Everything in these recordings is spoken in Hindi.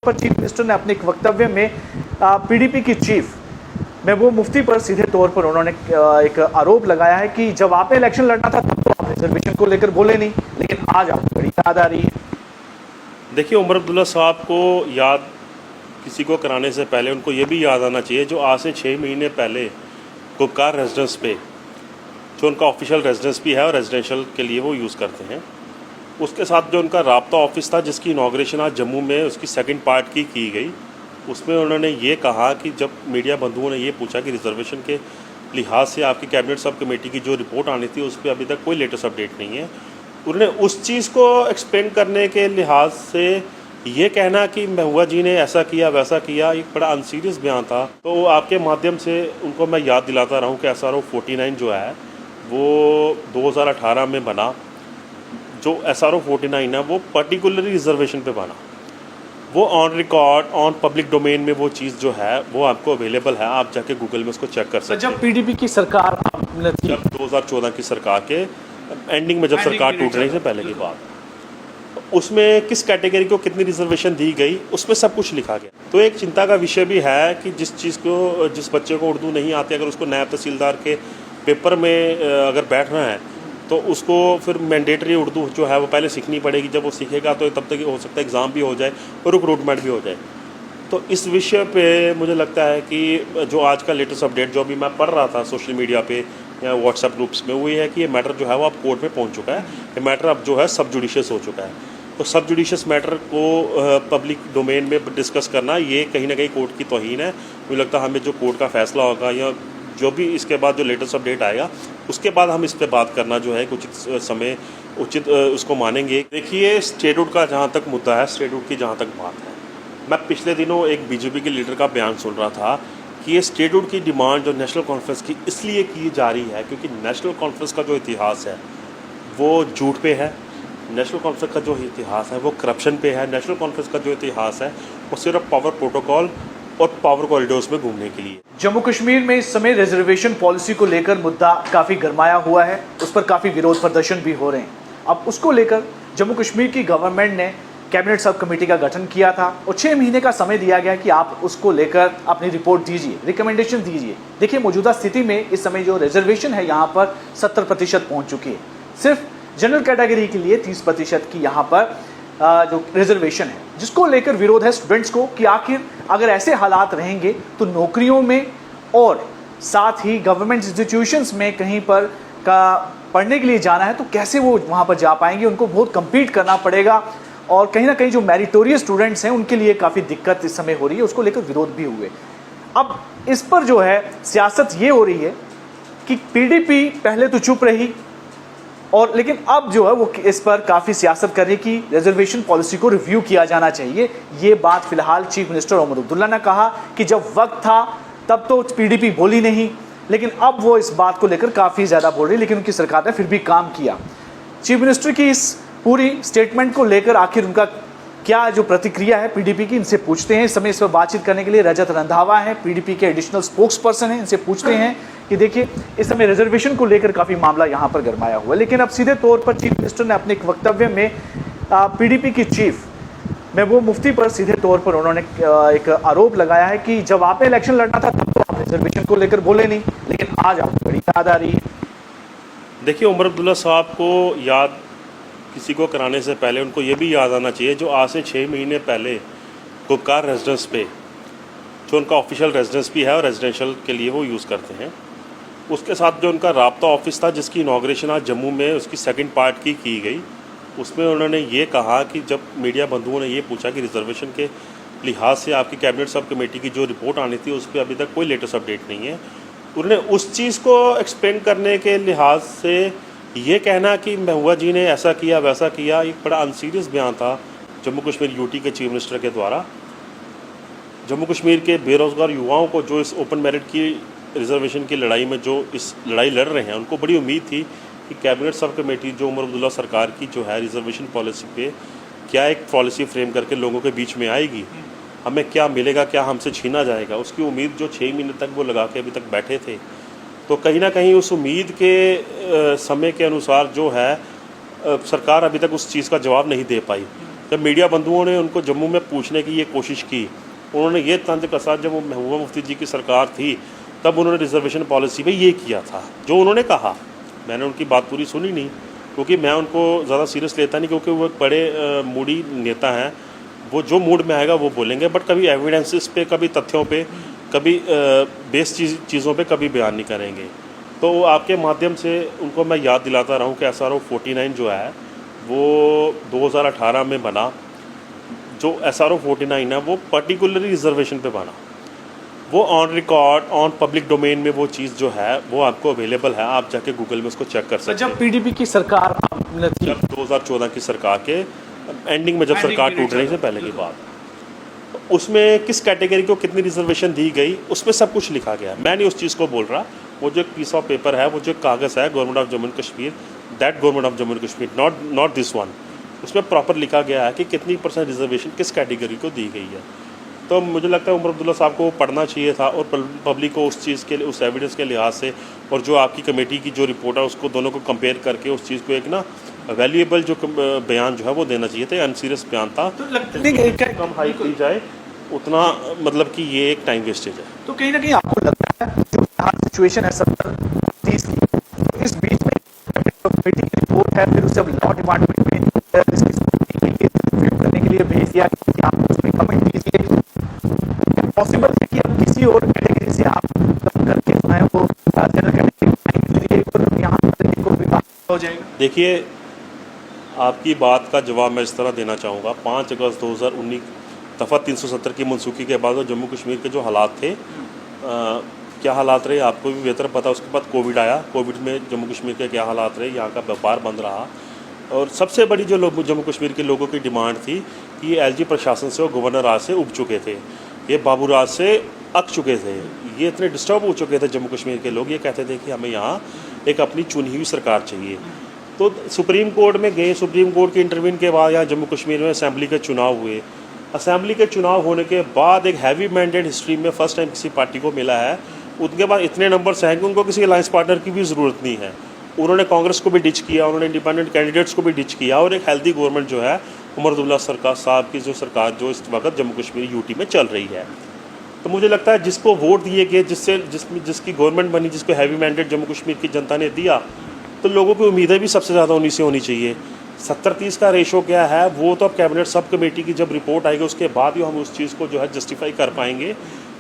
पर चीफ मिनिस्टर ने अपने एक वक्तव्य में पीडीपी की चीफ महबूब मुफ्ती पर सीधे तौर पर उन्होंने एक आरोप लगाया है कि जब आपने इलेक्शन लड़ना था तब तो आप रिजर्वेशन को लेकर बोले नहीं, लेकिन आज आपको बड़ी याद आ रही है। देखिए, उमर अब्दुल्ला साहब को याद किसी को कराने से पहले उनको ये भी याद आना चाहिए जो आज से 6 महीने पहले गुपकार रेजिडेंस पे, जो उनका ऑफिशियल रेजिडेंस भी है और रेजिडेंशियल के लिए वो यूज़ करते हैं, उसके साथ जो उनका राब्ता ऑफिस था जिसकी इनाग्रेशन आज जम्मू में उसकी सेकंड पार्ट की गई, उसमें उन्होंने ये कहा कि जब मीडिया बंधुओं ने ये पूछा कि रिजर्वेशन के लिहाज से आपकी कैबिनेट सब कमेटी की जो रिपोर्ट आनी थी उस पर अभी तक कोई लेटेस्ट अपडेट नहीं है, उन्होंने उस चीज़ को एक्सप्लेन करने के लिहाज से ये कहना कि महबूबा जी ने ऐसा किया वैसा किया, एक बड़ा अनसीरियस बयान था। तो आपके माध्यम से उनको मैं याद दिलाता रहा हूँ कि SRO 49 जो है वो 2018 में बना। जो SRO 49 है वो पर्टिकुलरली रिजर्वेशन पे बना, वो on record on public domain में वो चीज़ जो है वो आपको अवेलेबल है, आप जाके गूगल में उसको चेक कर सकते हैं। जब पीडीपी की सरकार जब 2014 की सरकार के एंडिंग में, जब सरकार टूटने से पहले की बात, उसमें किस कैटेगरी को कितनी रिजर्वेशन दी गई उसमें सब कुछ लिखा गया। तो एक चिंता का विषय भी है कि जिस बच्चे को उर्दू नहीं आती, अगर उसको नायब तहसीलदार के पेपर में अगर बैठना है तो उसको फिर मैंडेटरी उर्दू जो है वो पहले सीखनी पड़ेगी। जब वो सीखेगा तो तब तक हो सकता है एग्ज़ाम भी हो जाए और रिक्रूटमेंट भी हो जाए। तो इस विषय पे मुझे लगता है कि जो आज का लेटेस्ट अपडेट जो अभी मैं पढ़ रहा था सोशल मीडिया पे या व्हाट्सएप ग्रुप्स में, वो ये है कि ये मैटर जो है वो अब कोर्ट में पहुंच चुका है। ये मैटर अब जो है सब जुडिशियस हो चुका है। तो सब जुडिशियस मैटर को पब्लिक डोमेन में डिस्कस करना ये कहीं ना कहीं कोर्ट की तौहीन है। मुझे लगता है हमें जो कोर्ट का फैसला होगा या जो भी इसके बाद जो लेटेस्ट अपडेट आएगा उसके बाद हम इस पर बात करना जो है कुछ समय उचित उसको मानेंगे। देखिए, स्टेटहुड का जहाँ तक मुद्दा है, स्टेटहुड की जहाँ तक बात है, मैं पिछले दिनों एक बीजेपी के लीडर का बयान सुन रहा था कि ये स्टेटहुड की डिमांड जो नेशनल कॉन्फ्रेंस की इसलिए की जा रही है क्योंकि नेशनल कॉन्फ्रेंस का जो इतिहास है वो झूठ पे है, नेशनल कॉन्फ्रेंस का जो इतिहास है वो करप्शन पे है, नेशनल कॉन्फ्रेंस का जो इतिहास है वो सिर्फ पावर प्रोटोकॉल और पावर कॉरिडोर्स में घूमने के लिए। जम्मू कश्मीर में इस समय रिजर्वेशन पॉलिसी को लेकर मुद्दा काफी गरमाया हुआ है, उस पर काफी विरोध प्रदर्शन भी हो रहे हैं। अब उसको लेकर जम्मू कश्मीर की गवर्नमेंट ने कैबिनेट सब कमेटी का गठन किया था और 6 महीने का समय दिया गया कि आप उसको लेकर अपनी रिपोर्ट दीजिए, रिकमेंडेशन दीजिए। देखिए, मौजूदा स्थिति में इस समय जो रिजर्वेशन है यहाँ पर 70% पहुंच चुकी है। सिर्फ जनरल कैटेगरी के लिए 30% की यहाँ पर जो रिजर्वेशन है, जिसको लेकर विरोध है स्टूडेंट्स को कि आखिर अगर ऐसे हालात रहेंगे तो नौकरियों में और साथ ही गवर्नमेंट इंस्टीट्यूशंस में कहीं पर का पढ़ने के लिए जाना है तो कैसे वो वहाँ पर जा पाएंगे, उनको बहुत कम्पीट करना पड़ेगा। और कहीं ना कहीं जो मेरिटोरियस स्टूडेंट्स हैं उनके लिए काफ़ी दिक्कत इस समय हो रही है, उसको लेकर विरोध भी हुए। अब इस पर जो है सियासत ये हो रही है कि पीडीपी पहले तो चुप रही और लेकिन अब जो है वो इस पर काफ़ी सियासत कर रही कि रिजर्वेशन पॉलिसी को रिव्यू किया जाना चाहिए। ये बात फिलहाल चीफ मिनिस्टर उमर अब्दुल्ला ने कहा कि जब वक्त था तब तो पीडीपी बोली नहीं, लेकिन अब वो इस बात को लेकर काफ़ी ज़्यादा बोल रही, लेकिन उनकी सरकार ने फिर भी काम किया। चीफ मिनिस्टर की इस पूरी स्टेटमेंट को लेकर आखिर उनका क्या जो प्रतिक्रिया है पीडीपी की, इनसे पूछते हैं। इस समय इस पर बातचीत करने के लिए रजत रंधावा हैं, पीडीपी के एडिशनल स्पोक्स पर्सन हैं, इनसे पूछते हैं कि देखिए इस समय रिजर्वेशन को लेकर काफ़ी मामला यहाँ पर गरमाया हुआ है, लेकिन अब सीधे तौर पर चीफ मिनिस्टर ने अपने एक वक्तव्य में पीडीपी की चीफ महबूब मुफ्ती पर सीधे तौर पर उन्होंने एक आरोप लगाया है कि जब आपने इलेक्शन लड़ना था तब तो आप रिजर्वेशन को लेकर बोले नहीं, लेकिन आज आपको बड़ी याद आ रही है। देखिए, उमर अब्दुल्ला साहब को याद किसी को कराने से पहले उनको ये भी याद आना चाहिए जो आज से 6 महीने पहले गुपकार रेजिडेंस पे, जो उनका ऑफिशियल रेजिडेंस भी है और रेजिडेंशियल के लिए वो यूज़ करते हैं, उसके साथ जो उनका राब्ता ऑफिस था जिसकी इनाग्रेशन आज जम्मू में उसकी सेकंड पार्ट की गई, उसमें उन्होंने ये कहा कि जब मीडिया बंधुओं ने ये पूछा कि रिजर्वेशन के लिहाज से आपकी कैबिनेट सब कमेटी की जो रिपोर्ट आनी थी उस पर अभी तक कोई लेटेस्ट अपडेट नहीं है, उन्होंने उस चीज़ को एक्सप्लेन करने के लिहाज से ये कहना कि महबूबा जी ने ऐसा किया वैसा किया, एक बड़ा अनसीरियस बयान था जम्मू कश्मीर यूटी के चीफ मिनिस्टर के द्वारा। जम्मू कश्मीर के बेरोज़गार युवाओं को जो इस ओपन मेरिट की रिजर्वेशन की लड़ाई में जो इस लड़ाई लड़ रहे हैं, उनको बड़ी उम्मीद थी कि कैबिनेट सब कमेटी जो उमर अब्दुल्ला सरकार की जो है रिजर्वेशन पॉलिसी पे क्या एक पॉलिसी फ्रेम करके लोगों के बीच में आएगी, हमें क्या मिलेगा, क्या हमसे छीना जाएगा, उसकी उम्मीद जो 6 महीने तक वो लगा के अभी तक बैठे थे। तो कहीं ना कहीं उस उम्मीद के समय के अनुसार जो है सरकार अभी तक उस चीज़ का जवाब नहीं दे पाई। जब मीडिया बंधुओं ने उनको जम्मू में पूछने की ये कोशिश की, उन्होंने ये तंज कसा जब वो महबूबा मुफ्ती जी की सरकार थी, तब उन्होंने रिजर्वेशन पॉलिसी में ये किया था जो उन्होंने कहा। मैंने उनकी बात पूरी सुनी नहीं, क्योंकि मैं उनको ज़्यादा सीरियस लेता नहीं, क्योंकि वो एक बड़े मूडी नेता हैं। वो जो मूड में आएगा वो बोलेंगे, बट कभी एविडेंसेस पे, कभी तथ्यों पे, कभी बेस चीज़ों पे कभी बयान नहीं करेंगे। तो आपके माध्यम से उनको मैं याद दिलाता रहा हूँ कि SRO 49 जो है वो 2018 में बना। जो SRO 49 है वो पर्टिकुलरली रिजर्वेशन पे बना। वो on record, on public domain में वो चीज़ जो है वो आपको अवेलेबल है, आप जाके गूगल में उसको चेक कर सकते हैं। जब PDP की सरकार आपने थी, जब 2014 की सरकार के एंडिंग में, जब सरकार टूटने से पहले की बात, उसमें किस कैटेगरी को कितनी रिजर्वेशन दी गई उसमें सब कुछ लिखा गया। मैं नहीं उस चीज़ को बोल रहा, वो जो पीस ऑफ पेपर है, वो जो कागज़ है government of Jammu and Kashmir, that government of Jammu and Kashmir, not this one, उसमें प्रॉपर लिखा गया है कि कितनी % रिजर्वेशन किस कैटेगरी को दी गई है। तो मुझे लगता है उमर अब्दुल्ला साहब को पढ़ना चाहिए था, और पब्लिक को उस चीज़ के, उस एविडेंस के लिहाज से, और जो आपकी कमेटी की जो रिपोर्ट है उसको दोनों को कंपेयर करके उस चीज़ को एक ना वैल्यूएबल जो बयान जो है वो देना चाहिए था। अनसीरियस बयान था, तो कम हाई की जाए उतना, मतलब कि ये एक टाइम वेस्टेज है। तो कहीं ना कहीं आपको लगता है जो सिचुएशन है 70-30 की, तो इस बीच में कमेटी की रिपोर्ट है, फिर उसे अब लॉ डिपार्टमेंट में इसकी रिव्यू करने के लिए भेज दिया कि आप उसमें कमेंट दीजिए। पॉसिबल है कि अब किसी और कैटेगरी से आप कम करके जो है वो जनरल कैटेगरी और यहाँ को विवाद हो जाएगा। देखिए, आपकी बात का जवाब मैं इस तरह देना चाहूँगा। 5 अगस्त 2019 दफ़ा 370 की मनसूखी के बाद जम्मू कश्मीर के जो हालात थे, क्या हालात रहे आपको भी बेहतर पता। उसके बाद कोविड आया, कोविड में जम्मू कश्मीर के क्या हालात रहे, यहाँ का व्यापार बंद रहा, और सबसे बड़ी जो लोग जम्मू कश्मीर के लोगों की डिमांड थी कि ये LG प्रशासन से और गवर्नर राज से उब चुके थे, ये बाबू राज से अक चुके थे, ये इतने डिस्टर्ब हो चुके थे जम्मू कश्मीर के लोग। ये कहते थे कि हमें यहाँ एक अपनी चुनी हुई सरकार चाहिए। तो सुप्रीम कोर्ट में गए, सुप्रीम कोर्ट के इंटरव्यून के बाद यहाँ जम्मू कश्मीर में असेंबली के चुनाव हुए। असेंबली के चुनाव होने के बाद एक हैवी मैंडेट हिस्ट्री में फर्स्ट टाइम किसी पार्टी को मिला है। उनके बाद इतने नंबर्स हैं कि उनको किसी अलायंस पार्टनर की भी ज़रूरत नहीं है। उन्होंने कांग्रेस को भी डिच किया, उन्होंने इंडिपेंडेंट कैंडिडेट्स को भी डिच किया, और एक हेल्दी गवर्नमेंट जो है उमर अब्दुल्ला सरकार साहब की जो सरकार जो इस वक्त जम्मू कश्मीर UT में चल रही है। तो मुझे लगता है जिसको वोट दिए गए, जिसकी गवर्नमेंट बनी, जिसको हैवी मैंडेट जम्मू कश्मीर की जनता ने दिया, तो लोगों की उम्मीदें भी सबसे ज़्यादा उन्हीं से होनी चाहिए। 70-30 का रेशो क्या है वो तो अब कैबिनेट सब कमेटी की जब रिपोर्ट आएगी उसके बाद ही हम उस चीज़ को जो है जस्टिफाई कर पाएंगे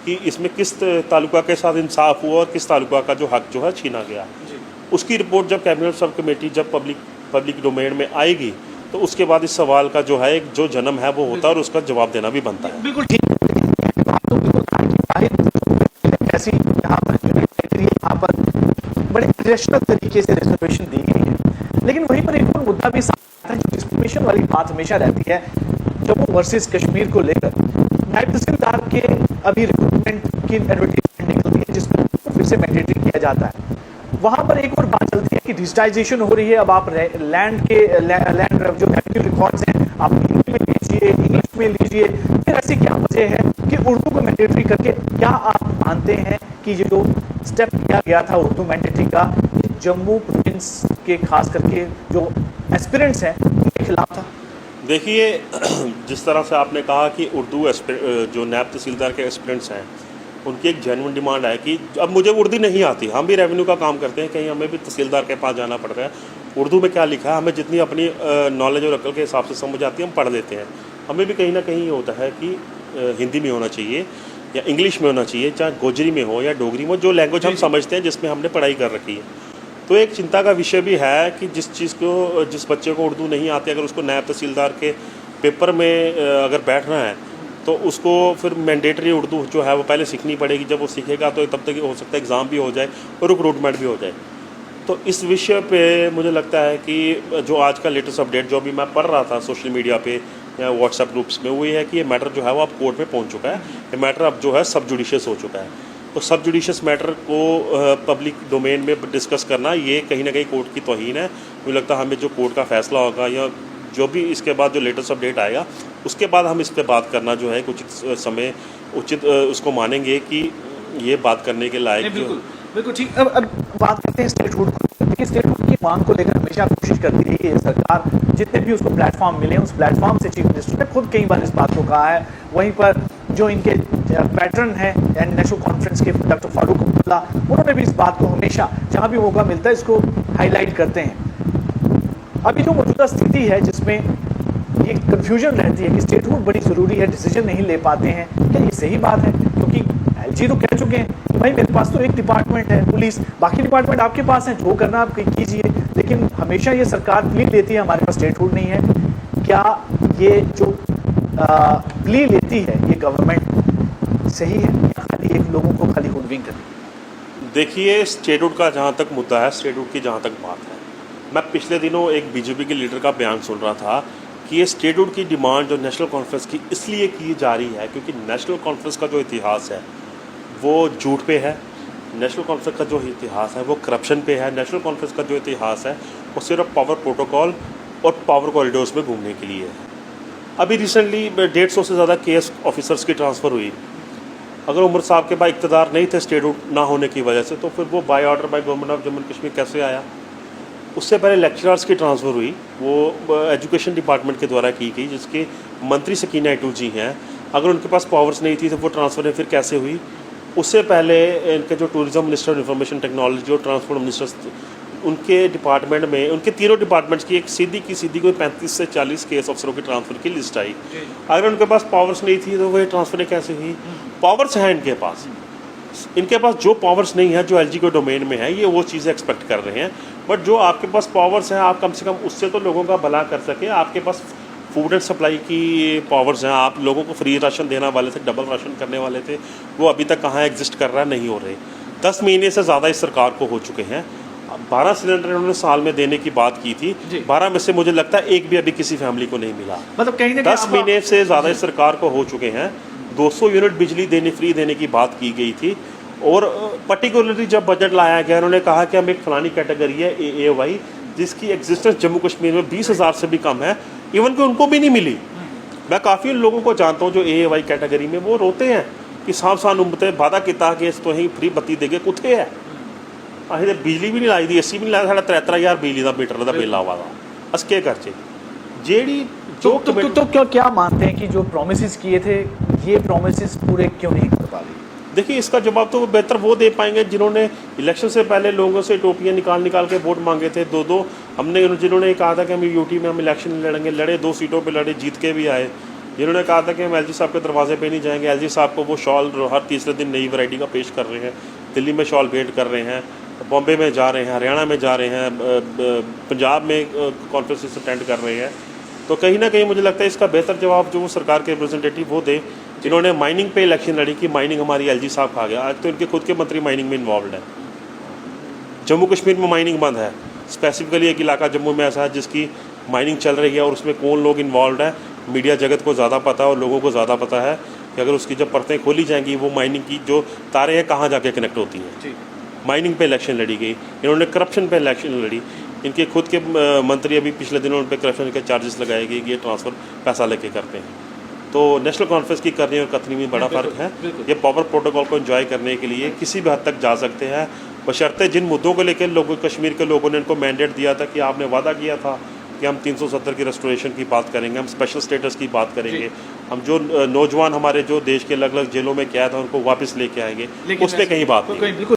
कि इसमें किस तालुका के साथ इंसाफ हुआ और किस तालुका का जो हक जो है छीना गया। उसकी रिपोर्ट जब कैबिनेट सब कमेटी जब पब्लिक डोमेन में आएगी तो उसके बाद इस सवाल का जो है एक जो जन्म है वो होता है, और उसका जवाब देना भी बनता है। बिल्कुल ठीक है। ऐसी यहाँ पर बड़े ट्रेडिशनल तरीके से रिजर्वेशन दी गई है, लेकिन वहीं पर एक और मुद्दा भी सामने आता है, जो डिस्क्रिमिनेशन वाली बात हमेशा रहती है जम्मू वर्सेस कश्मीर को लेकर। नायब तहसीलदार के अभी रिक्रूटमेंट की एडवर्टाइजमेंट निकलती है जिसको फिर से मैंडेटरी किया जाता है। वहां पर एक और बात चलती है कि डिजिटाइजेशन हो रही है। अब आप लैंड जो रेवेन्यू रिकॉर्ड्स हैं आप हिंदी में लीजिए, इंग्लिश में लीजिए, फिर ऐसी क्या वजह है कि उर्दू को मैंडेटरी करके, क्या आप मानते हैं कि ये जो स्टेप लिया गया था उर्दू मैंडेटरी का, जम्मू प्रोविंस के खास करके जो एस्पिरेंट्स हैं उनके खिलाफ था? देखिए, जिस तरह से आपने कहा कि उर्दू जो नायब तहसीलदार के एस्पिरेंट्स हैं उनकी एक जेन्युइन डिमांड है कि अब मुझे उर्दू नहीं आती, हम भी रेवेन्यू का काम करते हैं, कहीं हमें भी तहसीलदार के पास जाना पड़ता है, उर्दू में क्या लिखा है हमें जितनी अपनी नॉलेज और अकल के हिसाब से समझ आती है हम पढ़ लेते हैं। हमें भी कहीं ना कहीं ये होता है कि हिंदी में होना चाहिए या इंग्लिश में होना चाहिए, चाहे गोजरी में हो या डोगरी में हो, जो लैंग्वेज हम समझते हैं जिसमें हमने पढ़ाई कर रखी है। तो एक चिंता का विषय भी है कि जिस बच्चे को उर्दू नहीं आती, अगर उसको नायब तहसीलदार के पेपर में अगर बैठना है तो उसको फिर मैंडेटरी उर्दू जो है वो पहले सीखनी पड़ेगी। जब वो सीखेगा तो तब तक हो सकता है एग्ज़ाम भी हो जाए और रिक्रूटमेंट भी हो जाए। तो इस विषय पे मुझे लगता है कि जो आज का लेटेस्ट अपडेट जो अभी मैं पढ़ रहा था सोशल मीडिया पे या व्हाट्सएप ग्रुप्स में, वो ये है कि ये मैटर जो है वो अब कोर्ट में पहुंच चुका है। ये मैटर अब जो है सब जुडिशियस हो चुका है। तो सब जुडिशियस मैटर को पब्लिक डोमेन में डिस्कस करना ये कहीं ना कहीं कोर्ट की तौहीन है। मुझे लगता है हमें जो कोर्ट का फैसला होगा या जो भी इसके बाद जो लेटेस्ट अपडेट आएगा उसके बाद हम इस पर बात करना जो है उचित उसको मानेंगे कि ये बात करने के लायक। बिल्कुल ठीक। अब बात करते हैं स्टेटहुड। कि स्टेटहुड की मांग को लेकर हमेशा कोशिश करती रही है सरकार, जितने भी उसको प्लेटफॉर्म मिले उस प्लेटफॉर्म से चीफ मिनिस्टर ने खुद कई बार इस बात को कहा है। वहीं पर जो इनके पैटर्न है नेशनल कॉन्फ्रेंस के डॉक्टर फारूक अब्दुल्ला, उन्होंने भी इस बात को हमेशा जहाँ भी मौका मिलता है इसको हाईलाइट करते हैं। अभी जो मौजूदा स्थिति है जिसमें ये कन्फ्यूजन रहती है कि स्टेटहुड बड़ी ज़रूरी है, डिसीजन नहीं ले पाते हैं, क्या ये सही बात है? क्योंकि एलजी तो कह चुके हैं कि भाई मेरे पास तो एक डिपार्टमेंट है पुलिस, बाकी डिपार्टमेंट आपके पास हैं, जो करना आप कीजिए, लेकिन हमेशा ये सरकार प्ली लेती है हमारे पास स्टेटहुड नहीं है। क्या ये जो प्ली लेती है ये गवर्नमेंट सही है या खाली एक लोगों को खाली हुडविंग करती है? देखिए, स्टेटहुड का जहाँ तक मुद्दा है, स्टेटहुड की जहाँ तक बात है, मैं पिछले दिनों एक बीजेपी के लीडर का बयान सुन रहा था कि ये स्टेटहुड की डिमांड जो नेशनल कॉन्फ्रेंस की इसलिए की जा रही है क्योंकि नेशनल कॉन्फ्रेंस का जो इतिहास है वो झूठ पे है, नेशनल कॉन्फ्रेंस का जो इतिहास है वो करप्शन पे है, नेशनल कॉन्फ्रेंस का जो इतिहास है वो सिर्फ पावर प्रोटोकॉल और पावर कॉरिडोर्स में घूमने के लिए है। अभी रिसेंटली 150 से ज़्यादा केएस ऑफिसर्स की ट्रांसफ़र हुई। अगर उमर साहब के पास इक़्तिदार नहीं थे स्टेटहुड ना होने की वजह से, तो फिर वो by order by government of Jammu and Kashmir कैसे आया? उससे पहले लेक्चरर्स की ट्रांसफ़र हुई, वो एजुकेशन डिपार्टमेंट के द्वारा की गई, जिसके मंत्री सकीना इटू जी हैं। अगर उनके पास पावर्स नहीं थी तो वो ट्रांसफ़र फिर कैसे हुई? उससे पहले इनके जो टूरिज़्म मिनिस्टर, इंफॉर्मेशन टेक्नोलॉजी और ट्रांसपोर्ट मिनिस्टर्स, उनके डिपार्टमेंट में, उनके तीनों डिपार्टमेंट्स की एक सीधी कोई 35 से 40 केस अफसरों की ट्रांसफ़र की लिस्ट आई। अगर उनके पास पावर्स नहीं थी तो वह ट्रांसफ़र कैसे हुई? पावर्स हैं इनके पास जो पावर्स नहीं है, जो एलजी के डोमेन में है, ये वो चीज़ें एक्सपेक्ट कर रहे हैं। बट जो आपके पास पावर्स हैं, आप कम से कम उससे तो लोगों का भला कर सकें। आपके पास फूड एंड सप्लाई की पावर्स हैं, आप लोगों को फ्री राशन देने वाले थे, डबल राशन करने वाले थे, वो अभी तक कहाँ एग्जिस्ट कर रहा है? नहीं हो रहे। 10 महीने से ज़्यादा इस सरकार को हो चुके हैं। 12 सिलेंडर उन्होंने साल में देने की बात की थी, 12 में से मुझे लगता है एक भी अभी किसी फैमिली को नहीं मिला। मतलब कहीं 10 महीने से ज़्यादा इस सरकार को हो चुके हैं। 200 यूनिट बिजली फ्री देने की बात की गई थी, और पर्टिकुलरली जब बजट लाया गया उन्होंने कहा कि हम एक फलानी कैटेगरी है AAY जिसकी एग्जिस्टेंस जम्मू कश्मीर में 20,000 से भी कम है, इवन कि उनको भी नहीं मिली। मैं काफ़ी लोगों को जानता हूँ जो AAY कैटेगरी में, वो रोते हैं कि साल उम्रते वादा किया कि इस तो ही फ्री बत्ती देगे, कुत्थे है असें बिजली भी नहीं लाई दी, AC भी नहीं लाया, साढ़ा 73,000 बिजली का मीटर का बिल आवा था। अस के करचे जेड़ी जो तो क्या मानते हैं कि जो प्रोमिस किए थे ये प्रोमिस पूरे क्यों नहीं कर पा रही? देखिए, इसका जवाब तो बेहतर वो दे पाएंगे जिन्होंने इलेक्शन से पहले लोगों से टोपियाँ निकाल के वोट मांगे थे। दो हमने, जिन्होंने कहा था कि हम यूटी में हम इलेक्शन लड़ेंगे, लड़े, 2 सीटों पे लड़े, जीत के भी आए। जिन्होंने कहा था कि हम एलजी साहब के दरवाजे पे नहीं जाएंगे, एलजी साहब को वो शॉल हर तीसरे दिन नई वैरायटी का पेश कर रहे हैं, दिल्ली में शॉल भेंट कर रहे हैं, बॉम्बे में जा रहे हैं, हरियाणा में जा रहे हैं, पंजाब में कॉन्फ्रेंसेस अटेंड कर रहे हैं। तो कहीं ना कहीं मुझे लगता है इसका बेहतर जवाब जो वो सरकार के रिप्रेजेंटेटिव वो दे जिन्होंने माइनिंग पे इलेक्शन लड़ी कि माइनिंग हमारी एलजी साहब खा गया। आज तो इनके खुद के मंत्री माइनिंग में इन्वॉल्व है। जम्मू कश्मीर में माइनिंग बंद है, स्पेसिफिकली एक इलाका जम्मू में ऐसा है जिसकी माइनिंग चल रही है और उसमें कौन लोग इन्वॉल्व है, मीडिया जगत को ज़्यादा पता है और लोगों को ज़्यादा पता है कि अगर उसकी जब परतें खोली जाएंगी वो माइनिंग की जो तारें हैं कहाँ जाके कनेक्ट होती हैं। माइनिंग पे इलेक्शन लड़ी गई, इन्होंने करप्शन पे इलेक्शन लड़ी। इनके खुद के मंत्री अभी पिछले दिनों उन पर करप्शन के चार्जेस लगाए गए कि ये ट्रांसफ़र पैसा लेके करते हैं। तो नेशनल कॉन्फ्रेंस की करनी और कथनी में बड़ा फ़र्क है। ये पावर प्रोटोकॉल को एंजॉय करने के लिए किसी भी हद तक जा सकते हैं, बशर्ते जिन मुद्दों को लेकर लोगों, कश्मीर के लोगों ने इनको मैंडेट दिया था कि आपने वादा किया था कि हम 370 की रेस्टोरेशन की बात करेंगे, हम स्पेशल स्टेटस की बात करेंगे, हम जो नौजवान हमारे जो देश के अलग अलग जेलों में कैद हैं उनको वापस लेके आएंगे, उस पर कहीं बात नहीं।